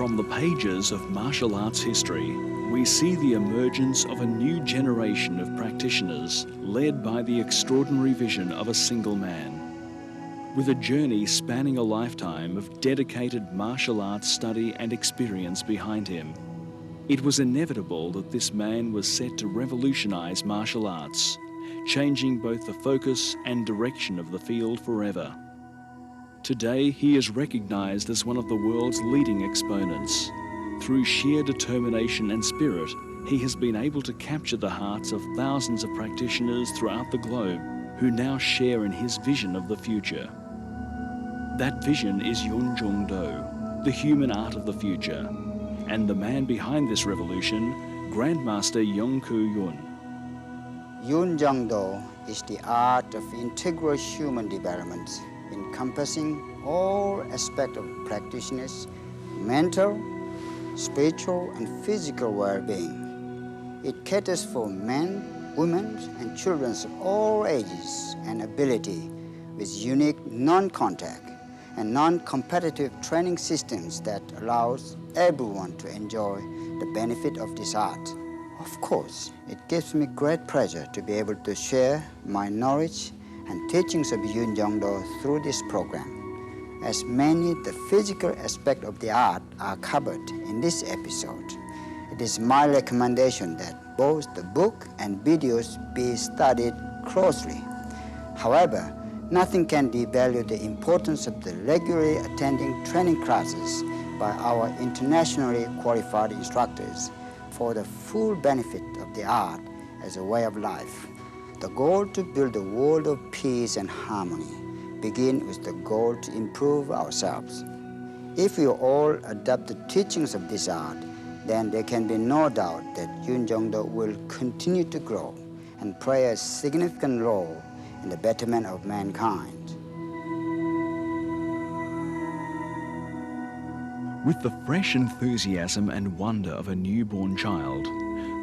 From the pages of martial arts history, we see the emergence of a new generation of practitioners led by the extraordinary vision of a single man. With a journey spanning a lifetime of dedicated martial arts study and experience behind him, it was inevitable that this man was set to revolutionize martial arts, changing both the focus and direction of the field forever. Today, he is recognized as one of the world's leading exponents. Through sheer determination and spirit, he has been able to capture the hearts of thousands of practitioners throughout the globe who now share in his vision of the future. That vision is Yun Jung Do, the human art of the future, and the man behind this revolution, Grandmaster Yong Koo Yun. Yun Jung Do is the art of integral human development, encompassing all aspects of practitioners' mental, spiritual, and physical well-being. It caters for men, women, and children of all ages and ability with unique non-contact and non-competitive training systems that allows everyone to enjoy the benefit of this art. Of course, it gives me great pleasure to be able to share my knowledge and teachings of Yun Jung Do through this program. As many the physical aspects of the art are covered in this episode, it is my recommendation that both the book and videos be studied closely. However, nothing can devalue the importance of the regularly attending training classes by our internationally qualified instructors for the full benefit of the art as a way of life. The goal to build a world of peace and harmony begins with the goal to improve ourselves. If we all adopt the teachings of this art, then there can be no doubt that Yun Jung Do will continue to grow and play a significant role in the betterment of mankind. With the fresh enthusiasm and wonder of a newborn child,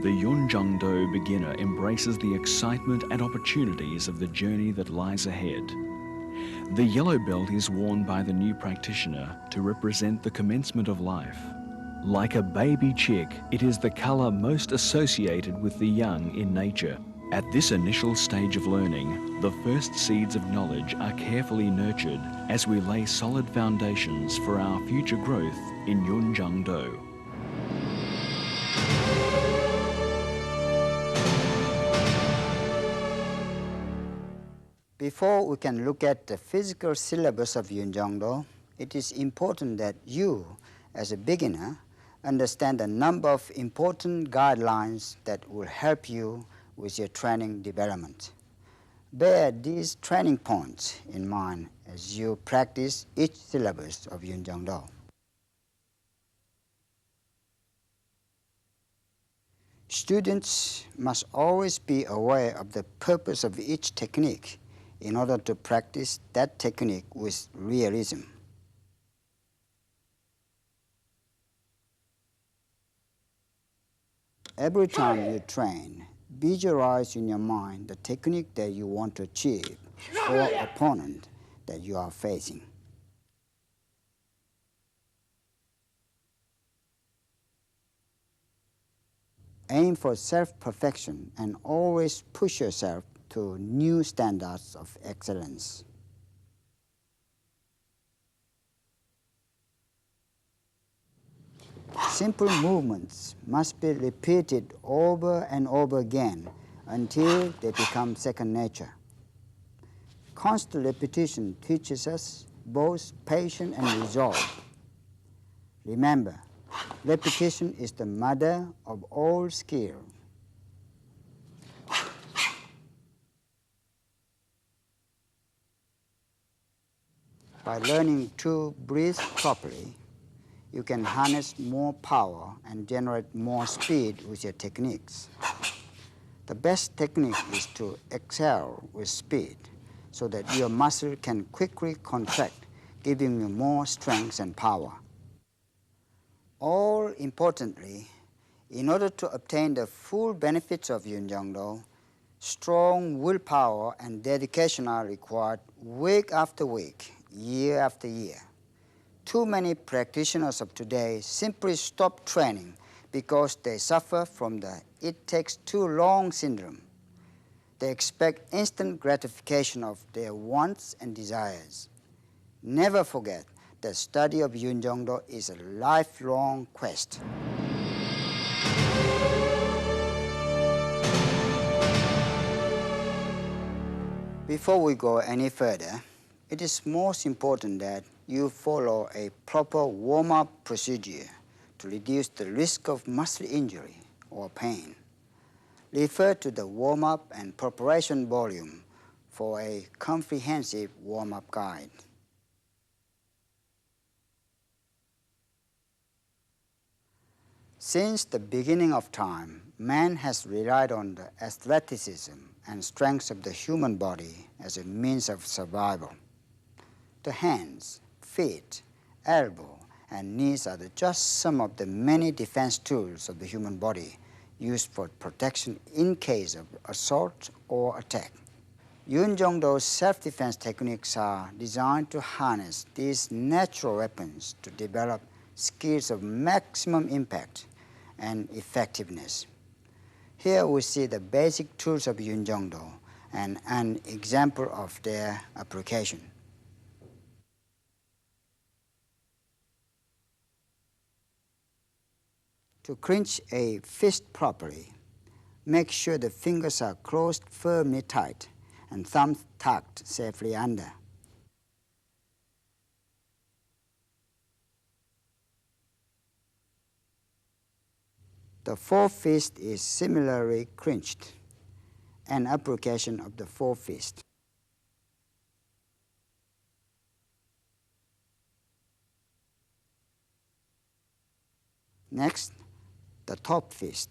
the Yun Jung Do beginner embraces the excitement and opportunities of the journey that lies ahead. The yellow belt is worn by the new practitioner to represent the commencement of life. Like a baby chick, it is the color most associated with the young in nature. At this initial stage of learning, the first seeds of knowledge are carefully nurtured as we lay solid foundations for our future growth in Yun Jung Do. Before we can look at the physical syllabus of Yun Jung Do, it is important that you, as a beginner, understand a number of important guidelines that will help you with your training development. Bear these training points in mind as you practice each syllabus of Yun Jung Do. Students must always be aware of the purpose of each technique in order to practice that technique with realism. Every time you train, visualize in your mind the technique that you want to achieve or opponent that you are facing. Aim for self-perfection and always push yourself to new standards of excellence. Simple movements must be repeated over and over again until they become second nature. Constant repetition teaches us both patience and resolve. Remember, repetition is the mother of all skill. By learning to breathe properly, you can harness more power and generate more speed with your techniques. The best technique is to exhale with speed so that your muscle can quickly contract, giving you more strength and power. All importantly, in order to obtain the full benefits of Yun Jung Do, strong willpower and dedication are required week after week, year after year. Too many practitioners of today simply stop training because they suffer from the "it takes too long" syndrome. They expect instant gratification of their wants and desires. Never forget that study of Yun Jong Do is a lifelong quest. Before we go any further, it is most important that you follow a proper warm-up procedure to reduce the risk of muscle injury or pain. Refer to the warm-up and preparation volume for a comprehensive warm-up guide. Since the beginning of time, man has relied on the athleticism and strength of the human body as a means of survival. The hands, feet, elbow, and knees are just some of the many defense tools of the human body used for protection in case of assault or attack. Yun Jong Do's self-defense techniques are designed to harness these natural weapons to develop skills of maximum impact and effectiveness. Here we see the basic tools of Yun Jong Do and an example of their application. To clinch a fist properly, make sure the fingers are closed firmly tight and thumbs tucked safely under. The forefist is similarly clinched, an application of the forefist. Next, the top fist.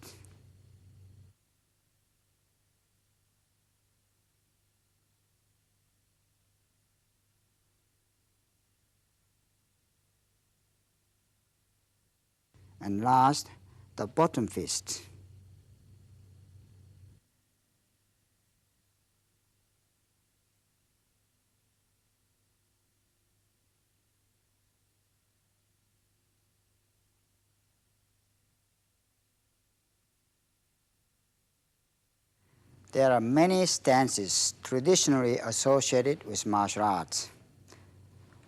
And last, the bottom fist. There are many stances traditionally associated with martial arts.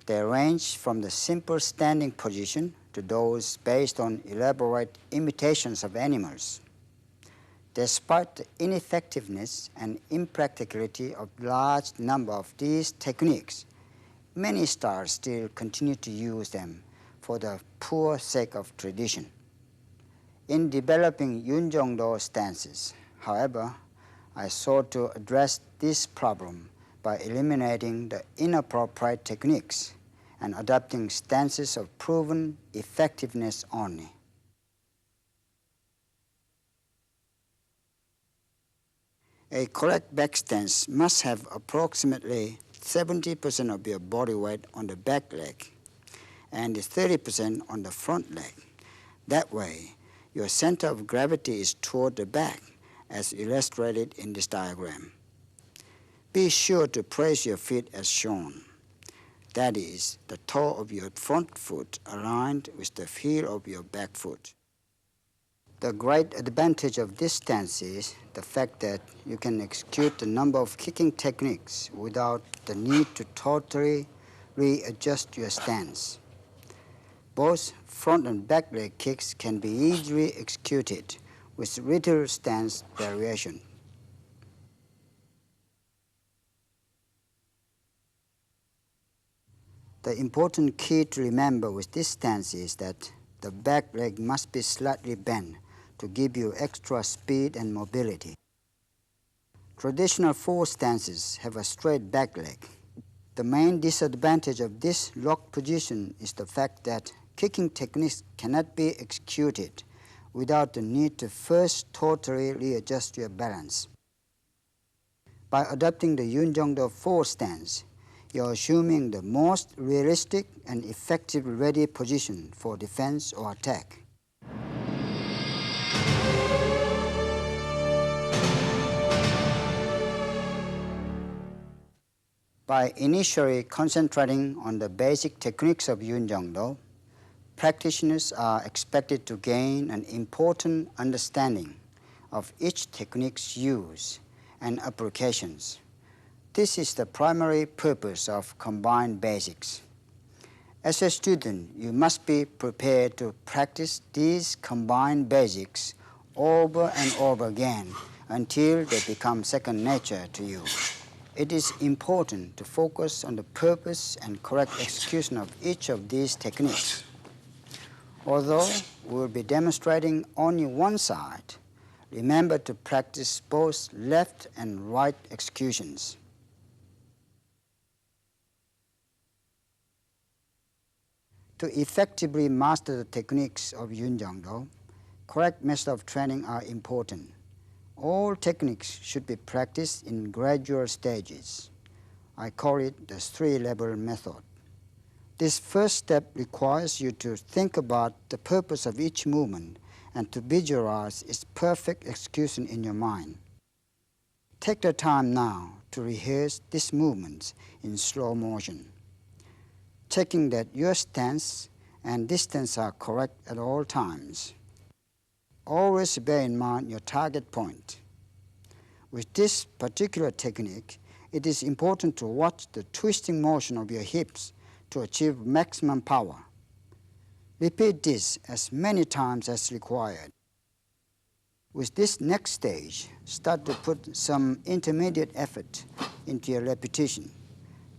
They range from the simple standing position to those based on elaborate imitations of animals. Despite the ineffectiveness and impracticality of large number of these techniques, many styles still continue to use them for the poor sake of tradition. In developing Yun Jong Do stances, however, I sought to address this problem by eliminating the inappropriate techniques and adopting stances of proven effectiveness only. A correct back stance must have approximately 70% of your body weight on the back leg and 30% on the front leg. That way, your center of gravity is toward the back, as illustrated in this diagram. Be sure to place your feet as shown. That is, the toe of your front foot aligned with the heel of your back foot. The great advantage of this stance is the fact that you can execute a number of kicking techniques without the need to totally readjust your stance. Both front and back leg kicks can be easily executed with little stance variation. The important key to remember with this stance is that the back leg must be slightly bent to give you extra speed and mobility. Traditional four stances have a straight back leg. The main disadvantage of this locked position is the fact that kicking techniques cannot be executed without the need to first totally readjust your balance. By adopting the Yun Jong Do 4 stance, you're assuming the most realistic and effective ready position for defense or attack. By initially concentrating on the basic techniques of Yun Jung Do, practitioners are expected to gain an important understanding of each technique's use and applications. This is the primary purpose of combined basics. As a student, you must be prepared to practice these combined basics over and over again until they become second nature to you. It is important to focus on the purpose and correct execution of each of these techniques. Although we will be demonstrating only one side, remember to practice both left and right executions. To effectively master the techniques of Yun Jung Do, correct methods of training are important. All techniques should be practiced in gradual stages. I call it the three-level method. This first step requires you to think about the purpose of each movement and to visualize its perfect execution in your mind. Take the time now to rehearse these movements in slow motion, checking that your stance and distance are correct at all times. Always bear in mind your target point. With this particular technique, it is important to watch the twisting motion of your hips to achieve maximum power. Repeat this as many times as required. With this next stage, start to put some intermediate effort into your repetition,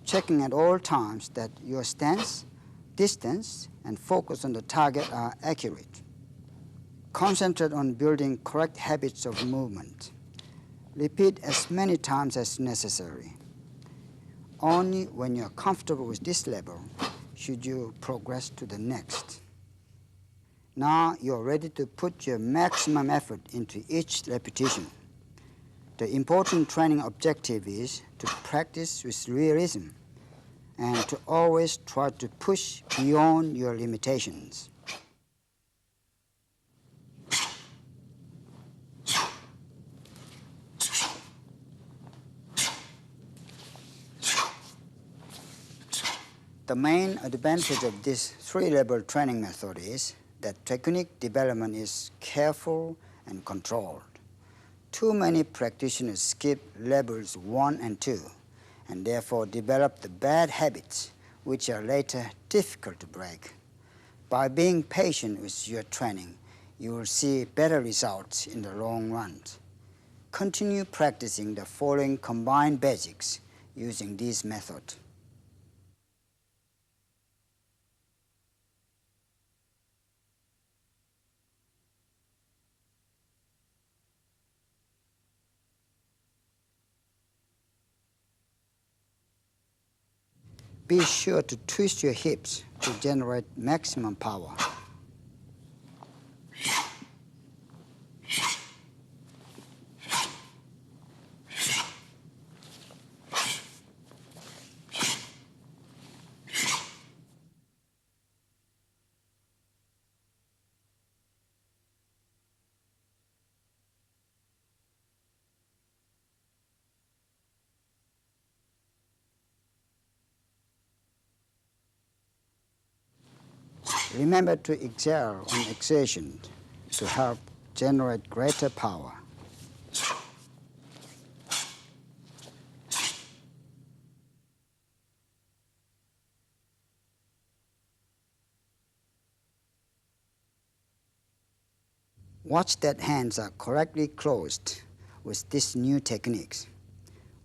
checking at all times that your stance, distance, and focus on the target are accurate. Concentrate on building correct habits of movement. Repeat as many times as necessary. Only when you're comfortable with this level should you progress to the next. Now you're ready to put your maximum effort into each repetition. The important training objective is to practice with realism and to always try to push beyond your limitations. The main advantage of this three-level training method is that technique development is careful and controlled. Too many practitioners skip levels 1 and 2 and therefore develop the bad habits which are later difficult to break. By being patient with your training, you will see better results in the long run. Continue practicing the following combined basics using this method. Be sure to twist your hips to generate maximum power. Remember to exert on exertion to help generate greater power. Watch that hands are correctly closed with these new techniques.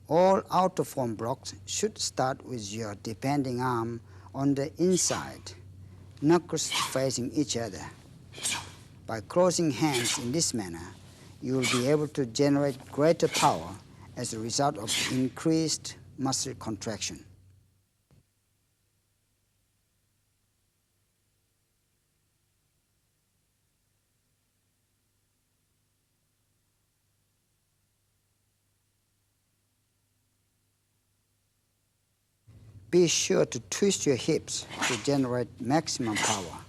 All out-of-form blocks should start with your depending arm on the inside, knuckles facing each other. By closing hands in this manner, you will be able to generate greater power as a result of increased muscle contraction. Be sure to twist your hips to generate maximum power.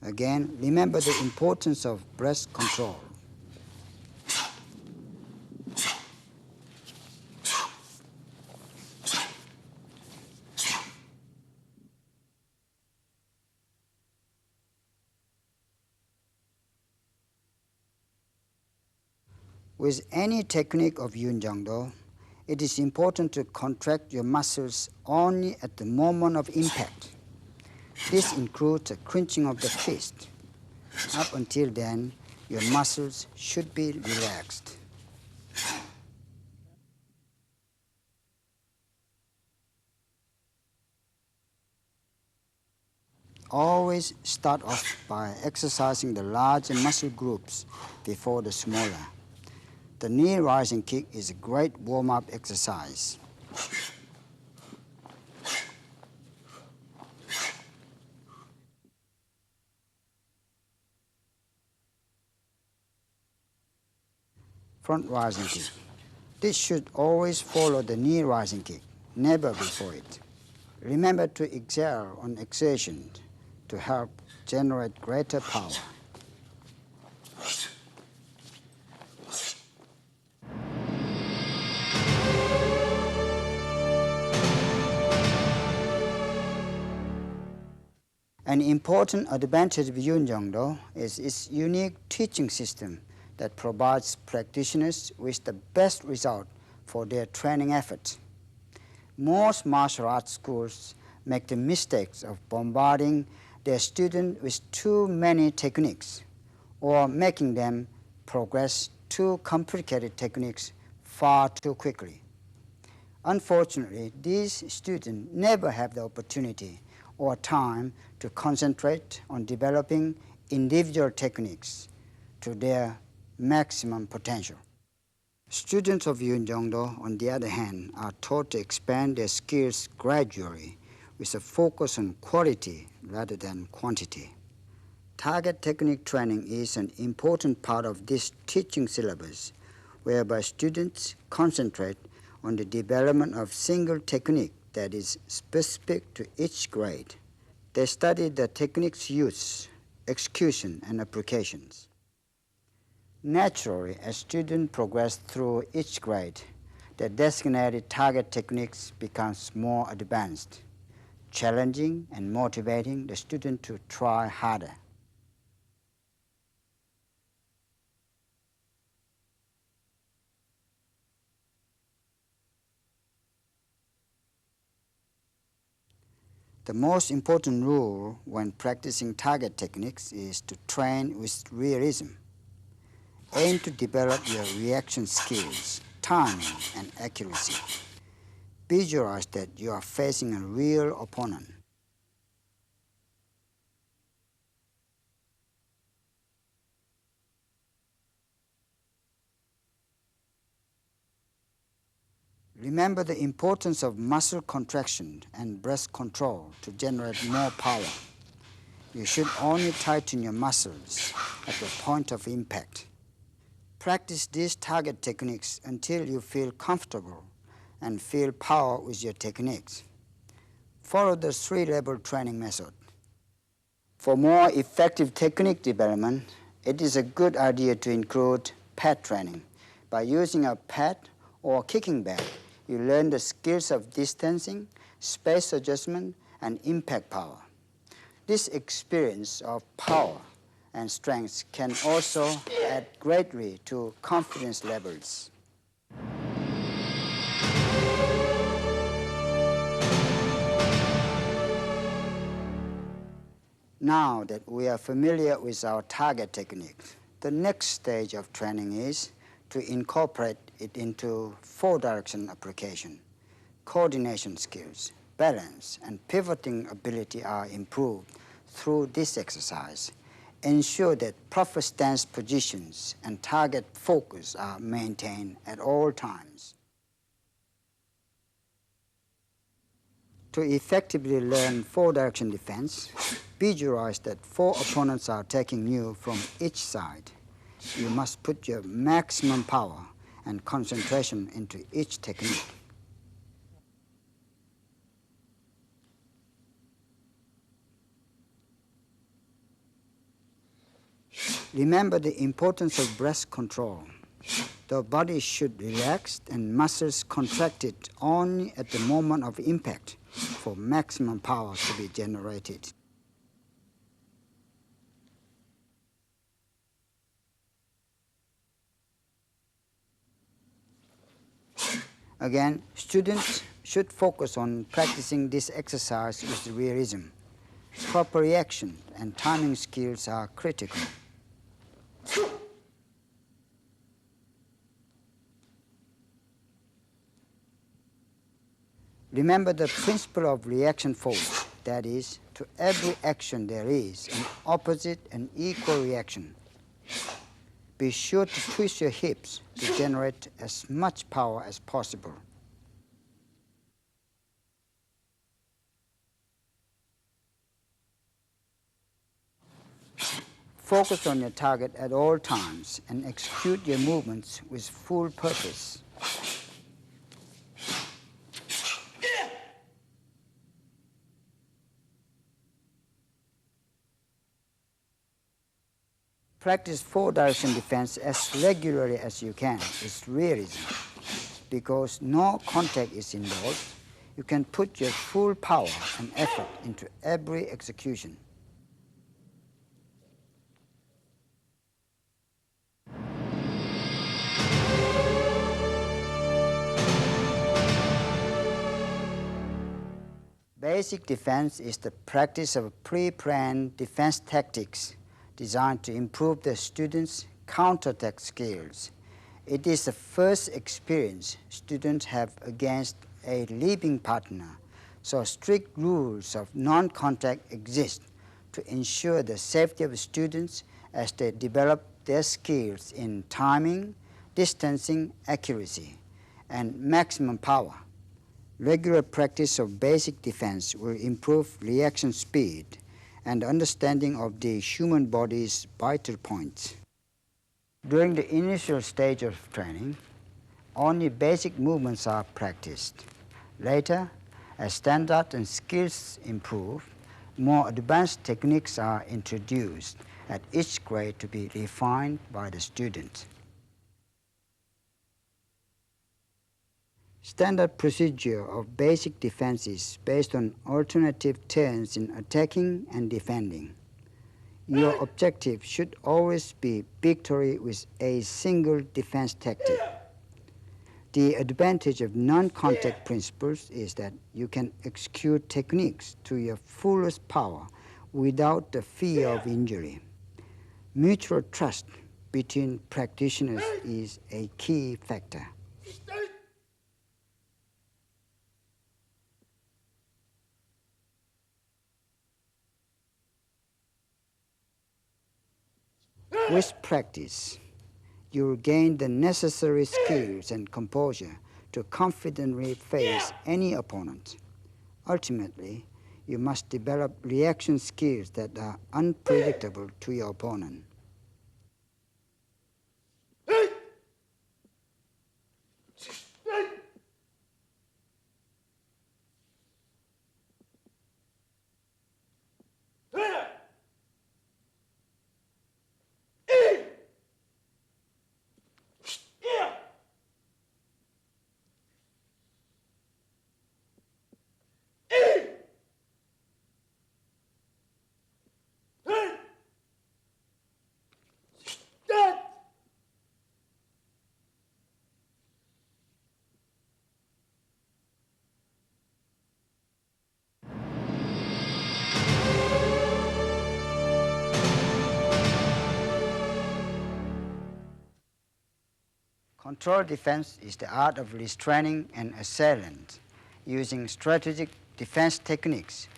Again, remember the importance of breath control. With any technique of Yun Jang Do, it is important to contract your muscles only at the moment of impact. This includes the clenching of the fist. Up until then, your muscles should be relaxed. Always start off by exercising the larger muscle groups before the smaller. The knee rising kick is a great warm-up exercise. Front rising kick. This should always follow the knee rising kick, never before it. Remember to exert on exertion to help generate greater power. An important advantage of Yun Jang Do is its unique teaching system that provides practitioners with the best result for their training efforts. Most martial arts schools make the mistakes of bombarding their students with too many techniques or making them progress too complicated techniques far too quickly. Unfortunately, these students never have the opportunity or time to concentrate on developing individual techniques to their maximum potential. Students of Yun Jang Do, on the other hand, are taught to expand their skills gradually with a focus on quality rather than quantity. Target technique training is an important part of this teaching syllabus, whereby students concentrate on the development of single technique that is specific to each grade. They study the technique's use, execution, and applications. Naturally, as students progress through each grade, the designated target techniques becomes more advanced, challenging and motivating the student to try harder. The most important rule when practicing target techniques is to train with realism. Aim to develop your reaction skills, timing, and accuracy. Visualize that you are facing a real opponent. Remember the importance of muscle contraction and breath control to generate more power. You should only tighten your muscles at the point of impact. Practice these target techniques until you feel comfortable and feel power with your techniques. Follow the 3-level training method. For more effective technique development, it is a good idea to include pad training. By using a pad or kicking bag, you learn the skills of distancing, space adjustment, and impact power. This experience of power and strength can also add greatly to confidence levels. Now that we are familiar with our target technique, the next stage of training is to incorporate it into 4-direction application. Coordination skills, balance, and pivoting ability are improved through this exercise. Ensure that proper stance positions and target focus are maintained at all times. To effectively learn 4-direction defense, visualize that 4 opponents are attacking you from each side. You must put your maximum power and concentration into each technique. Remember the importance of breath control. The body should relax and muscles contracted only at the moment of impact for maximum power to be generated. Again, students should focus on practicing this exercise with realism. Proper reaction and timing skills are critical. Remember the principle of reaction force, that is, to every action there is an opposite and equal reaction. Be sure to twist your hips to generate as much power as possible. Focus on your target at all times and execute your movements with full purpose. Practice four-direction defense as regularly as you can with realism. Because no contact is involved, you can put your full power and effort into every execution. Basic defense is the practice of pre-planned defense tactics designed to improve the students' counterattack skills. It is the first experience students have against a living partner, so strict rules of non-contact exist to ensure the safety of students as they develop their skills in timing, distancing, accuracy, and maximum power. Regular practice of basic defense will improve reaction speed and understanding of the human body's vital points. During the initial stage of training, only basic movements are practiced. Later, as standards and skills improve, more advanced techniques are introduced at each grade to be refined by the student. Standard procedure of basic defense is based on alternative turns in attacking and defending. Your objective should always be victory with a single defense tactic. The advantage of non-contact principles is that you can execute techniques to your fullest power without the fear of injury. Mutual trust between practitioners is a key factor. With practice, you will gain the necessary skills and composure to confidently face any opponent. Ultimately, you must develop reaction skills that are unpredictable to your opponent. Controlled defense is the art of restraining an assailant using strategic defense techniques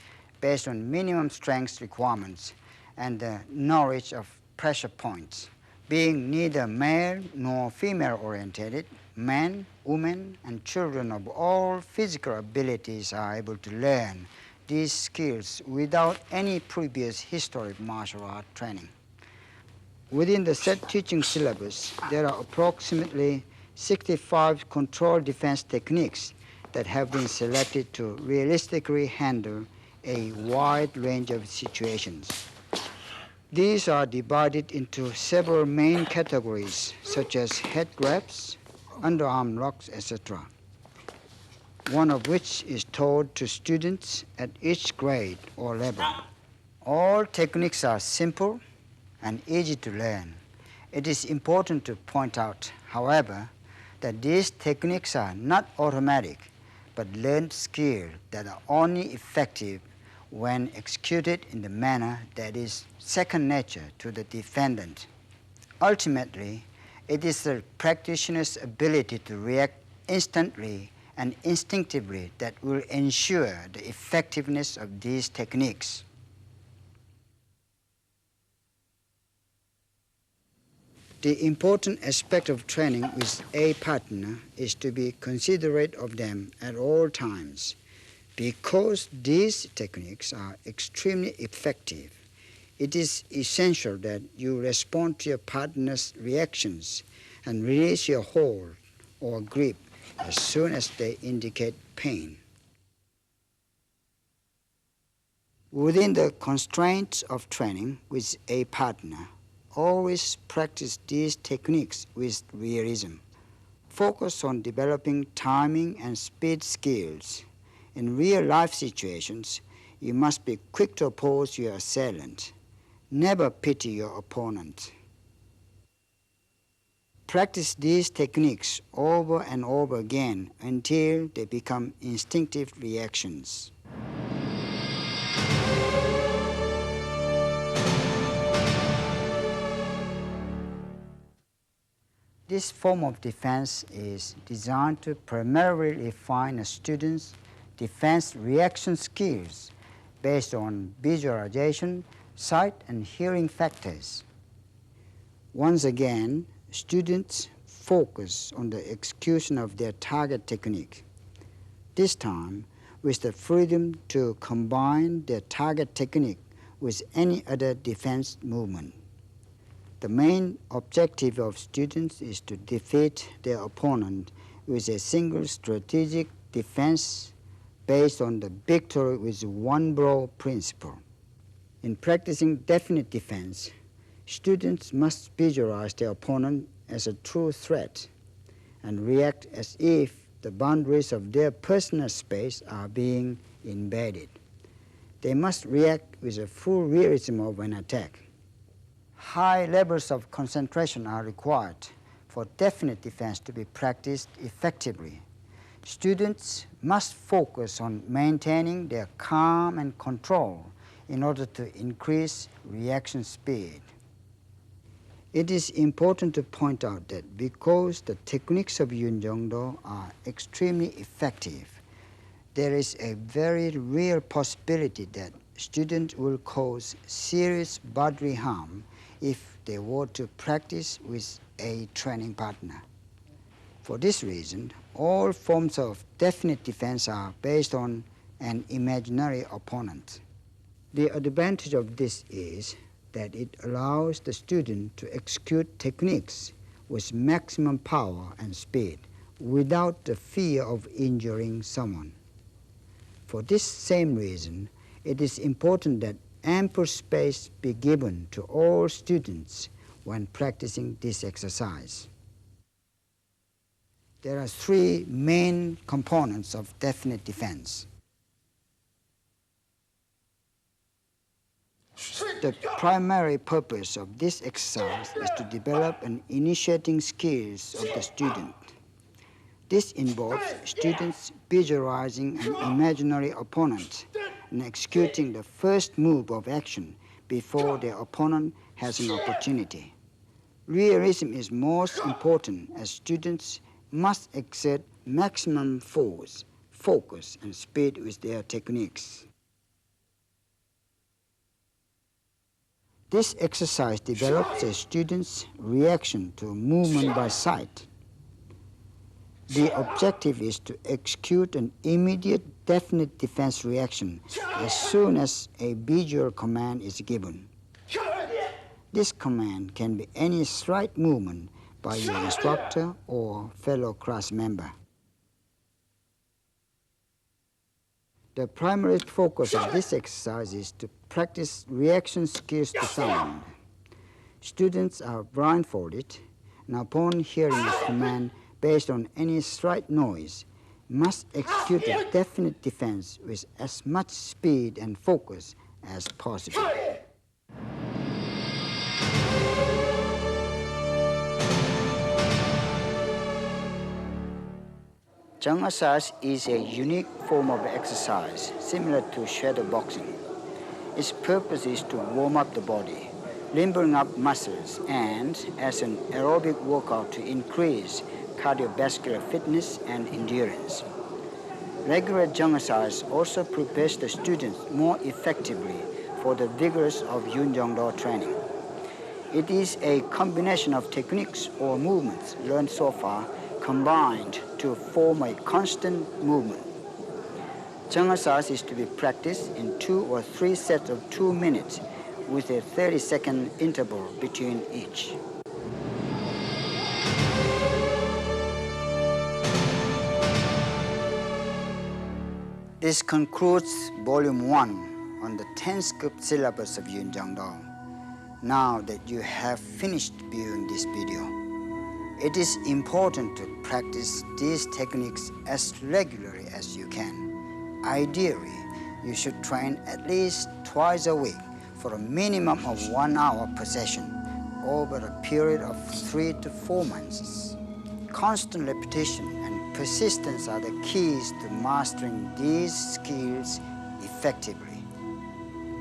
based on minimum strength requirements and the knowledge of pressure points. Being neither male nor female oriented, men, women, and children of all physical abilities are able to learn these skills without any previous history of martial art training. Within the set teaching syllabus, there are approximately 65 controlled defense techniques that have been selected to realistically handle a wide range of situations. These are divided into several main categories, such as head grabs, underarm locks, etc., one of which is taught to students at each grade or level. All techniques are simple and easy to learn. It is important to point out, however, that these techniques are not automatic, but learned skills that are only effective when executed in the manner that is second nature to the defendant. Ultimately, it is the practitioner's ability to react instantly and instinctively that will ensure the effectiveness of these techniques. The important aspect of training with a partner is to be considerate of them at all times. Because these techniques are extremely effective, it is essential that you respond to your partner's reactions and release your hold or grip as soon as they indicate pain. Within the constraints of training with a partner, always practice these techniques with realism. Focus on developing timing and speed skills. In real-life situations, you must be quick to oppose your assailant. Never pity your opponent. Practice these techniques over and over again until they become instinctive reactions. This form of defense is designed to primarily refine a student's defense reaction skills based on visualization, sight, and hearing factors. Once again, students focus on the execution of their target technique, this time with the freedom to combine their target technique with any other defense movement. The main objective of students is to defeat their opponent with a single strategic defense based on the victory with one blow principle. In practicing definite defense, students must visualize their opponent as a true threat and react as if the boundaries of their personal space are being invaded. They must react with a full realism of an attack. High levels of concentration are required for definite defense to be practiced effectively. Students must focus on maintaining their calm and control in order to increase reaction speed. It is important to point out that because the techniques of Yun Jong Do are extremely effective, there is a very real possibility that students will cause serious bodily harm if they were to practice with a training partner. For this reason, all forms of definite defense are based on an imaginary opponent. The advantage of this is that it allows the student to execute techniques with maximum power and speed without the fear of injuring someone. For this same reason, it is important that ample space be given to all students when practicing this exercise. There are three main components of definite defense. The primary purpose of this exercise is to develop an initiating skills of the student. This involves students visualizing an imaginary opponent and executing the first move of action before their opponent has an opportunity. Realism is most important as students must exert maximum force, focus, and speed with their techniques. This exercise develops a student's reaction to movement by sight. The objective is to execute an immediate, definite defense reaction as soon as a visual command is given. This command can be any slight movement by your instructor or fellow class member. The primary focus of this exercise is to practice reaction skills to sound. Students are blindfolded, and upon hearing a command based on any slight noise, must execute a definite defense with as much speed and focus as possible. Jung exercise is a unique form of exercise similar to shadow boxing. Its purpose is to warm up the body, limbering up muscles, and as an aerobic workout to increase cardiovascular fitness and endurance. Regular Jung exercise also prepares the students more effectively for the vigors of Yun Jung Do training. It is a combination of techniques or movements learned so far combined to form a constant movement. Jung exercise is to be practiced in 2 or 3 sets of 2 minutes with a 30-second interval between each. This concludes Volume 1 on the 10-scoop syllabus of Yun Jung Do. Now that you have finished viewing this video, it is important to practice these techniques as regularly as you can. Ideally, you should train at least twice a week for a minimum of 1 hour per session over a period of 3 to 4 months. Constant repetition and persistence are the keys to mastering these skills effectively.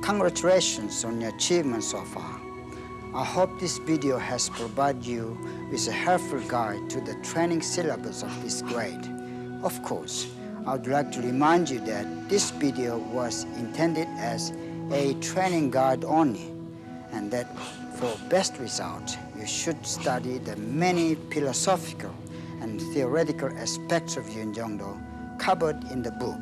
Congratulations on your achievements so far. I hope this video has provided you with a helpful guide to the training syllabus of this grade. Of course, I would like to remind you that this video was intended as a training guide only, and that for best result, you should study the many philosophical and theoretical aspects of Yun Jung Do covered in the book.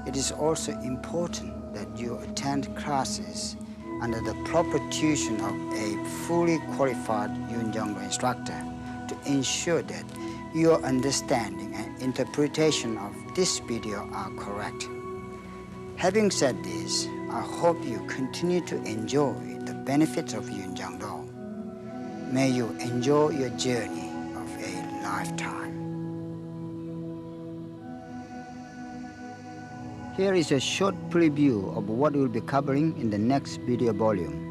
It is also important that you attend classes under the proper tuition of a fully qualified Yun Jung Do instructor to ensure that your understanding and interpretation of this video are correct. Having said this, I hope you continue to enjoy the benefits of Yun Jung Do. May you enjoy your journey of a lifetime. Here is a short preview of what we'll be covering in the next video volume.